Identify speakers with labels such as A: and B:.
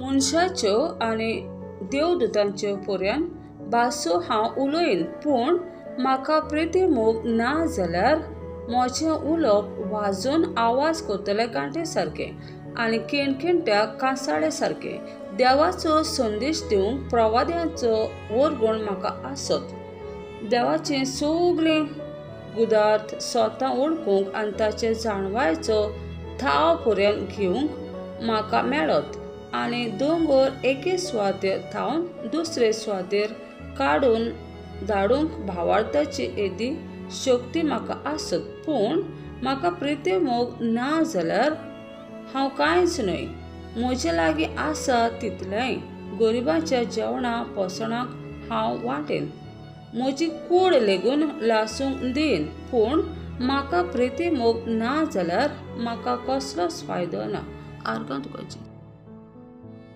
A: मनशाच्यो आनी देवदूतांच्यो पर्यान भासो हांव उलयन, पूण म्हाका प्रिती मोग ना जाल्यार म्हजें उलोवप वाजोवन आवाज करतले गांठे सारकें आनी केणकेणट्या कांसाळे सारकें। देवाचो संदेश दिवंक प्रवाद्यांचो वरगण म्हाका आसत। देवाचें सगळें गुदार्थ स्वता ओळखूंक आनी ताचे जाणवायेचो थाव पर्यान घेवंक म्हाका मेळत आनी दोंगर एके सुवातेर थावन दुसरे सुवातेर काडून धाडूंक भावार्थाची येदी शक्ती म्हाका आसत। पूण म्हाका प्रिती मोग ना जाल्यार हांव कांयच न्हय। म्हजे लागीं आसा तितलेंय गरिबांच्या जेवणा पोसणाक हांव वांटेन, म्हजी कूड लेगून लासूंक दीन, पूण म्हाका प्रिती मोग ना जाल्यार म्हाका कसलोच फायदो ना।